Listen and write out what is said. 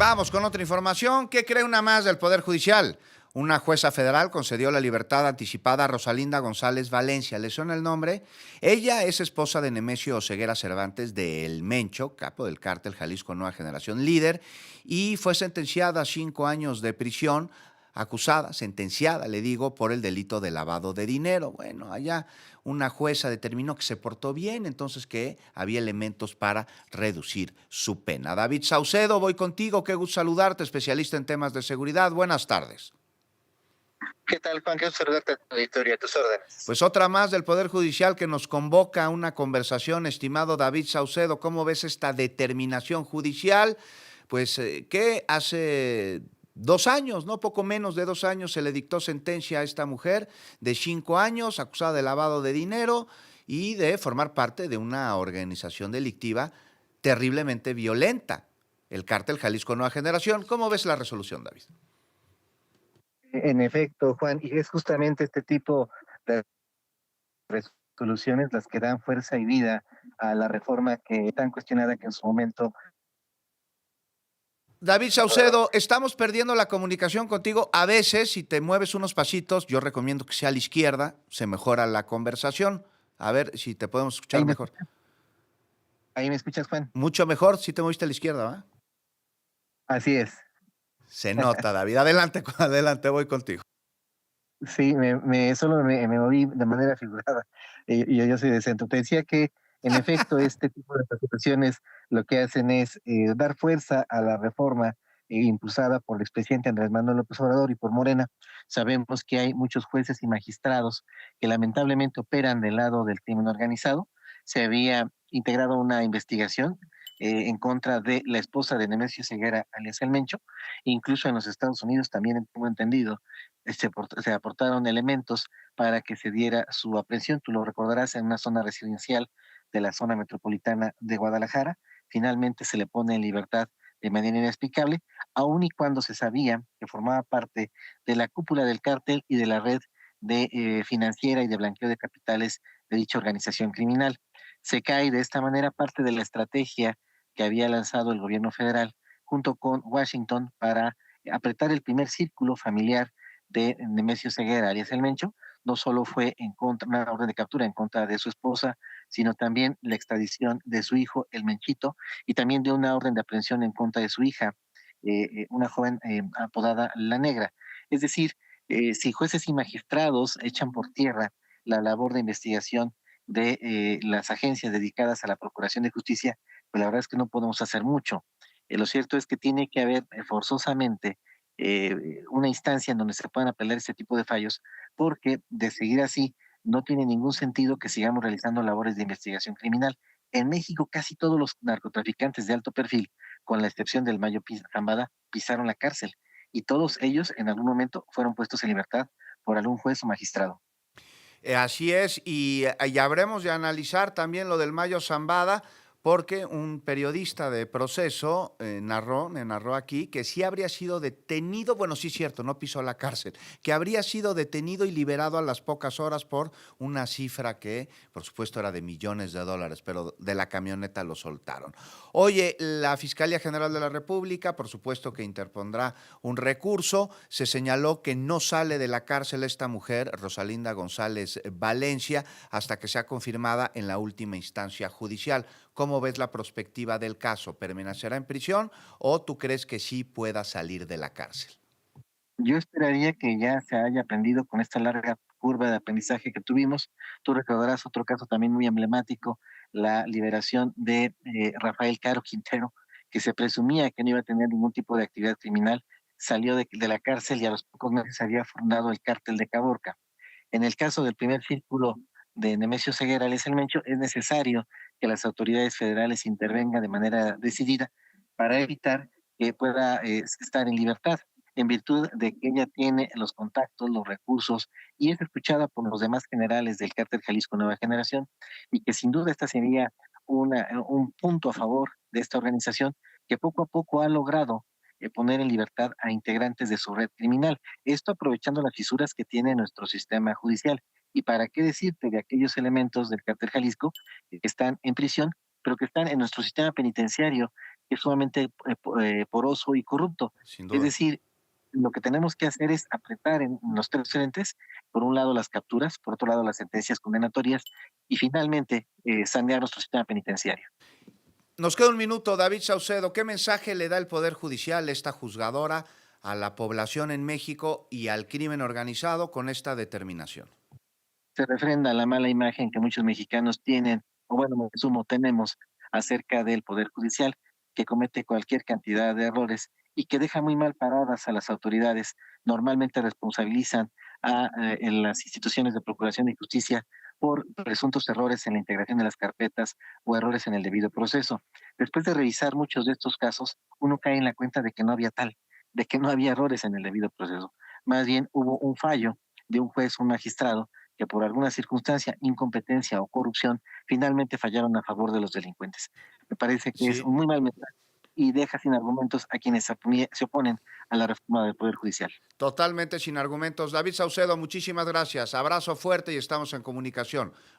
Vamos con otra información. ¿Qué cree una más del Poder Judicial? Una jueza federal concedió la libertad anticipada a Rosalinda González Valencia. ¿Le suena el nombre? Ella es esposa de Nemesio Oseguera Cervantes de El Mencho, capo del cártel Jalisco Nueva Generación, líder, y fue sentenciada a 5 años de prisión, acusada, sentenciada, le digo, por el delito de lavado de dinero. Bueno, allá una jueza determinó que se portó bien, entonces que había elementos para reducir su pena. David Saucedo, voy contigo, qué gusto saludarte, especialista en temas de seguridad. Buenas tardes. ¿Qué tal, Juan? Qué gusto saludarte a tu auditorio, a tus órdenes. Pues otra más del Poder Judicial que nos convoca a una conversación, estimado David Saucedo. ¿Cómo ves esta determinación judicial? Pues que hace 2 años, ¿no? Poco menos de 2 años se le dictó sentencia a esta mujer de 5 años, acusada de lavado de dinero y de formar parte de una organización delictiva terriblemente violenta, el cártel Jalisco Nueva Generación. ¿Cómo ves la resolución, David? En efecto, Juan, y es justamente este tipo de resoluciones las que dan fuerza y vida a la reforma que tan cuestionada que en su momento. David Saucedo, estamos perdiendo la comunicación contigo. A veces, si te mueves unos pasitos, yo recomiendo que sea a la izquierda, se mejora la conversación. A ver si te podemos escuchar Ahí me, mejor. ahí me escuchas, Juan. Mucho mejor si te moviste a la izquierda, ¿va? Así es. Se nota, David. Adelante, adelante, voy contigo. Sí, solo me moví de manera figurada. Yo soy de centro. Te decía que, en efecto, este tipo de resoluciones lo que hacen es dar fuerza a la reforma impulsada por el expresidente Andrés Manuel López Obrador y por Morena. Sabemos que hay muchos jueces y magistrados que lamentablemente operan del lado del crimen organizado. Se había integrado una investigación en contra de la esposa de Nemesio Ceguera, alias El Mencho. Incluso en los Estados Unidos también tengo entendido se aportaron elementos para que se diera su aprehensión. Tú lo recordarás, en una zona residencial de la zona metropolitana de Guadalajara. Finalmente se le pone en libertad de manera inexplicable, aun y cuando se sabía que formaba parte de la cúpula del cártel y de la red de financiera y de blanqueo de capitales de dicha organización criminal. Se cae de esta manera parte de la estrategia que había lanzado el gobierno federal junto con Washington para apretar el primer círculo familiar de Nemesio Ceguera, alias El Mencho. No solo fue en contra, una orden de captura en contra de su esposa, sino también la extradición de su hijo, El Menchito, y también de una orden de aprehensión en contra de su hija, una joven apodada La Negra. Es decir, si jueces y magistrados echan por tierra la labor de investigación de las agencias dedicadas a la Procuración de Justicia, pues la verdad es que no podemos hacer mucho. Lo cierto es que tiene que haber forzosamente una instancia en donde se puedan apelar ese tipo de fallos, porque de seguir así no tiene ningún sentido que sigamos realizando labores de investigación criminal. En México casi todos los narcotraficantes de alto perfil, con la excepción del Mayo Zambada, pisaron la cárcel y todos ellos en algún momento fueron puestos en libertad por algún juez o magistrado. Así es, y habremos de analizar también lo del Mayo Zambada, porque un periodista de Proceso me narró aquí que sí habría sido detenido, bueno, sí es cierto, no pisó la cárcel, que habría sido detenido y liberado a las pocas horas por una cifra que, por supuesto, era de millones de dólares, pero de la camioneta lo soltaron. Oye, la Fiscalía General de la República, por supuesto que interpondrá un recurso. Se señaló que no sale de la cárcel esta mujer, Rosalinda González Valencia, hasta que sea confirmada en la última instancia judicial. ¿Cómo ves la perspectiva del caso? ¿Permanecerá en prisión o tú crees que sí pueda salir de la cárcel? Yo esperaría que ya se haya aprendido con esta larga curva de aprendizaje que tuvimos. Tú recordarás otro caso también muy emblemático, la liberación de Rafael Caro Quintero, que se presumía que no iba a tener ningún tipo de actividad criminal, salió de la cárcel y a los pocos meses había fundado el cártel de Caborca. En el caso del primer círculo de Nemesio Ceguera, alias El Mencho, es necesario que las autoridades federales intervengan de manera decidida para evitar que pueda estar en libertad, en virtud de que ella tiene los contactos, los recursos y es escuchada por los demás generales del cártel Jalisco Nueva Generación, y que sin duda esta sería un punto a favor de esta organización que poco a poco ha logrado poner en libertad a integrantes de su red criminal. Esto aprovechando las fisuras que tiene nuestro sistema judicial. ¿Y para qué decirte de aquellos elementos del cártel Jalisco que están en prisión, pero que están en nuestro sistema penitenciario, es sumamente poroso y corrupto. sin Es duda. decir, lo que tenemos que hacer es apretar en los tres frentes, por un lado las capturas, por otro lado las sentencias condenatorias y finalmente sanear nuestro sistema penitenciario. Nos queda un minuto, David Saucedo. ¿Qué mensaje le da el Poder Judicial, esta juzgadora, a la población en México y al crimen organizado con esta determinación? Se refrenda la mala imagen que muchos mexicanos tienen, o bueno, me sumo, tenemos acerca del Poder Judicial, que comete cualquier cantidad de errores y que deja muy mal paradas a las autoridades. Normalmente responsabilizan a en las instituciones de Procuración y Justicia por presuntos errores en la integración de las carpetas o errores en el debido proceso. Después de revisar muchos de estos casos, uno cae en la cuenta de que no había tal, de que no había errores en el debido proceso. Más bien hubo un fallo de un juez, un magistrado, que por alguna circunstancia, incompetencia o corrupción, finalmente fallaron a favor de los delincuentes. Me parece que es Sí, un muy mal mensaje y deja sin argumentos a quienes se oponen a la reforma del Poder Judicial. totalmente sin argumentos. David Saucedo, muchísimas gracias. Abrazo fuerte y estamos en comunicación.